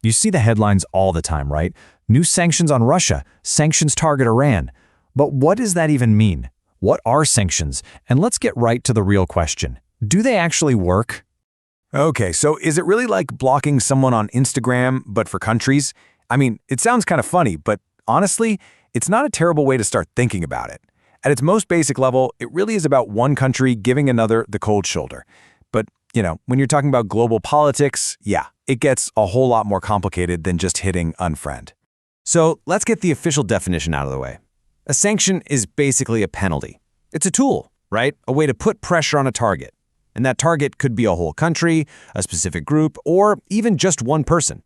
You see the headlines all the time, right? New sanctions on Russia, sanctions target Iran. But what does that even mean? What are sanctions? And let's get right to the real question. Do they actually work? Okay, so is it really like blocking someone on Instagram, but for countries? I mean, it sounds kind of funny, but honestly, it's not a terrible way to start thinking about it. At its most basic level, it really is about one country giving another the cold shoulder. But, when you're talking about global politics, yeah, it gets a whole lot more complicated than just hitting unfriend. So let's get the official definition out of the way. A sanction is basically a penalty. It's a tool, right? A way to put pressure on a target. And that target could be a whole country, a specific group, or even just one person.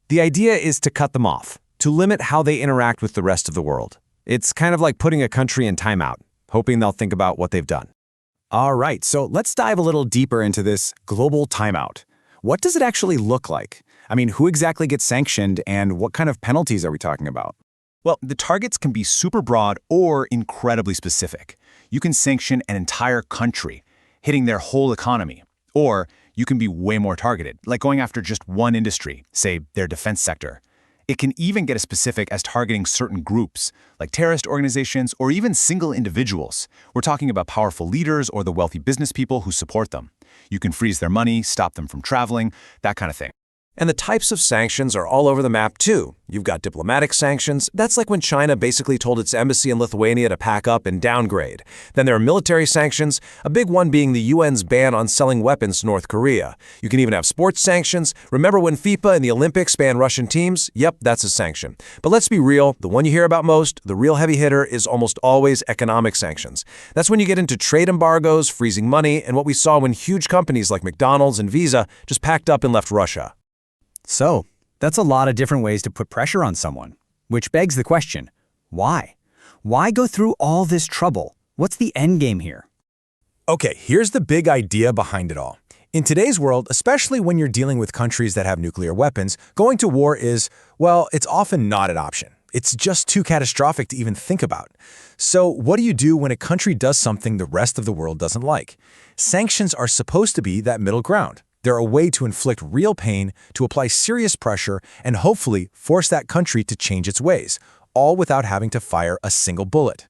The idea is to cut them off, to limit how they interact with the rest of the world. It's kind of like putting a country in timeout, hoping they'll think about what they've done. All right, so let's dive a little deeper into this global timeout. What does it actually look like? I mean, who exactly gets sanctioned and what kind of penalties are we talking about? Well, the targets can be super broad or incredibly specific. You can sanction an entire country, hitting their whole economy. Or you can be way more targeted, like going after just one industry, say their defense sector. It can even get as specific as targeting certain groups, like terrorist organizations or even single individuals. We're talking about powerful leaders or the wealthy business people who support them. You can freeze their money, stop them from traveling, that kind of thing. And the types of sanctions are all over the map, too. You've got diplomatic sanctions. That's like when China basically told its embassy in Lithuania to pack up and downgrade. Then there are military sanctions, a big one being the UN's ban on selling weapons to North Korea. You can even have sports sanctions. Remember when FIFA and the Olympics banned Russian teams? Yep, that's a sanction. But let's be real, the one you hear about most, the real heavy hitter, is almost always economic sanctions. That's when you get into trade embargoes, freezing money, and what we saw when huge companies like McDonald's and Visa just packed up and left Russia. So, that's a lot of different ways to put pressure on someone. Which begs the question, why? Why go through all this trouble? What's the end game here? Okay, here's the big idea behind it all. In today's world, especially when you're dealing with countries that have nuclear weapons, going to war is, well, it's often not an option. It's just too catastrophic to even think about. So what do you do when a country does something the rest of the world doesn't like? Sanctions are supposed to be that middle ground. They're a way to inflict real pain, to apply serious pressure, and hopefully force that country to change its ways, all without having to fire a single bullet.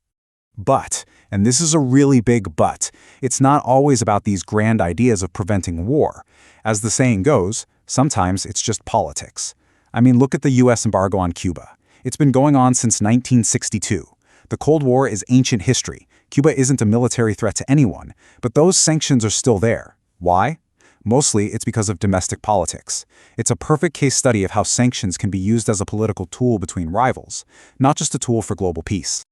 But, and this is a really big but, it's not always about these grand ideas of preventing war. As the saying goes, sometimes it's just politics. I mean, look at the U.S. embargo on Cuba. It's been going on since 1962. The Cold War is ancient history. Cuba isn't a military threat to anyone, but those sanctions are still there. Why? Mostly, it's because of domestic politics. It's a perfect case study of how sanctions can be used as a political tool between rivals, not just a tool for global peace.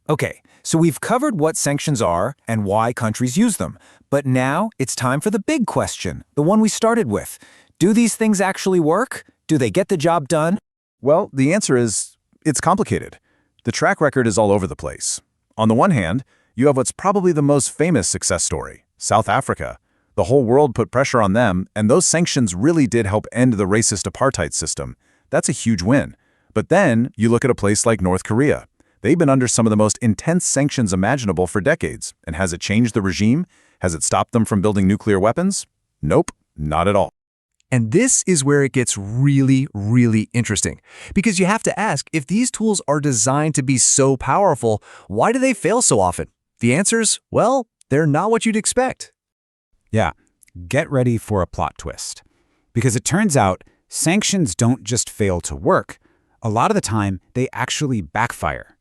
Okay, so we've covered what sanctions are and why countries use them. But now it's time for the big question, the one we started with. Do these things actually work? Do they get the job done? Well, the answer is, it's complicated. The track record is all over the place. On the one hand, you have what's probably the most famous success story, South Africa. The whole world put pressure on them, and those sanctions really did help end the racist apartheid system. That's a huge win. But then you look at a place like North Korea. They've been under some of the most intense sanctions imaginable for decades. And has it changed the regime? Has it stopped them from building nuclear weapons? Nope, not at all. And this is where it gets really, really interesting. Because you have to ask, if these tools are designed to be so powerful, why do they fail so often? The answer's, well, they're not what you'd expect. Yeah, get ready for a plot twist. Because it turns out, sanctions don't just fail to work. A lot of the time, they actually backfire.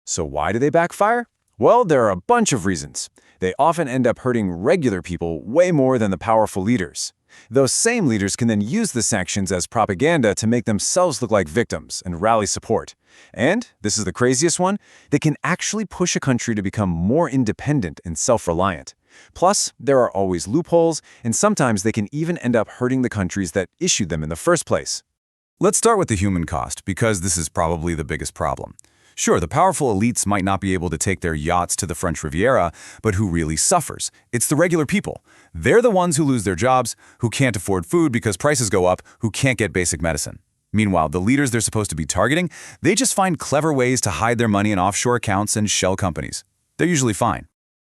So why do they backfire? Well, there are a bunch of reasons. They often end up hurting regular people way more than the powerful leaders. Those same leaders can then use the sanctions as propaganda to make themselves look like victims and rally support. And, this is the craziest one, they can actually push a country to become more independent and self-reliant. Plus, there are always loopholes, and sometimes they can even end up hurting the countries that issued them in the first place. Let's start with the human cost, because this is probably the biggest problem. Sure, the powerful elites might not be able to take their yachts to the French Riviera, but who really suffers? It's the regular people. They're the ones who lose their jobs, who can't afford food because prices go up, who can't get basic medicine. Meanwhile, the leaders they're supposed to be targeting, they just find clever ways to hide their money in offshore accounts and shell companies. They're usually fine.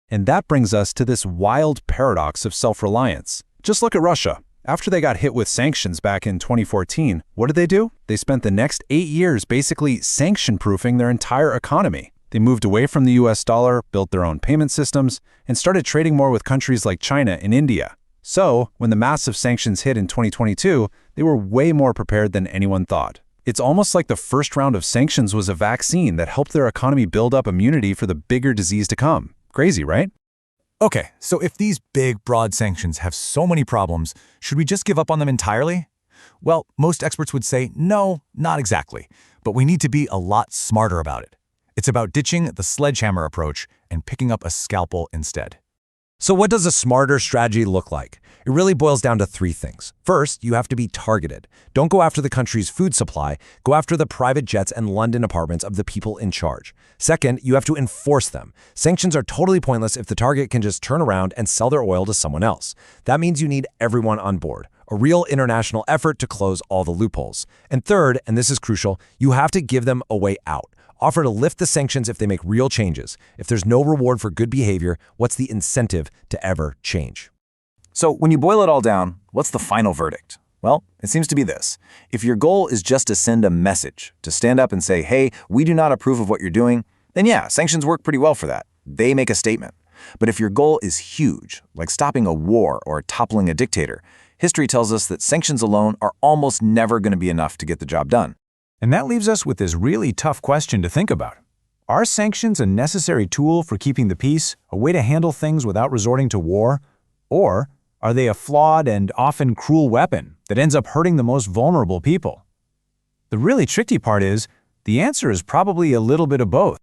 And that brings us to this wild paradox of self-reliance. Just look at Russia. After they got hit with sanctions back in 2014, what did they do? They spent the next 8 years basically sanction-proofing their entire economy. They moved away from the US dollar, built their own payment systems, and started trading more with countries like China and India. So, when the massive sanctions hit in 2022, they were way more prepared than anyone thought. It's almost like the first round of sanctions was a vaccine that helped their economy build up immunity for the bigger disease to come. Crazy, right? Okay, so if these big, broad sanctions have so many problems, should we just give up on them entirely? Well, most experts would say, no, not exactly. But we need to be a lot smarter about it. It's about ditching the sledgehammer approach and picking up a scalpel instead. So what does a smarter strategy look like? It really boils down to 3 things. First, you have to be targeted. Don't go after the country's food supply. Go after the private jets and London apartments of the people in charge. Second, you have to enforce them. Sanctions are totally pointless if the target can just turn around and sell their oil to someone else. That means you need everyone on board. A real international effort to close all the loopholes. And third, and this is crucial, you have to give them a way out. Offer to lift the sanctions if they make real changes. If there's no reward for good behavior, what's the incentive to ever change? So when you boil it all down, what's the final verdict? Well, it seems to be this. If your goal is just to send a message, to stand up and say, hey, we do not approve of what you're doing, then yeah, sanctions work pretty well for that. They make a statement. But if your goal is huge, like stopping a war or toppling a dictator, history tells us that sanctions alone are almost never going to be enough to get the job done. And that leaves us with this really tough question to think about. Are sanctions a necessary tool for keeping the peace, a way to handle things without resorting to war? Or are they a flawed and often cruel weapon that ends up hurting the most vulnerable people? The really tricky part is, the answer is probably a little bit of both.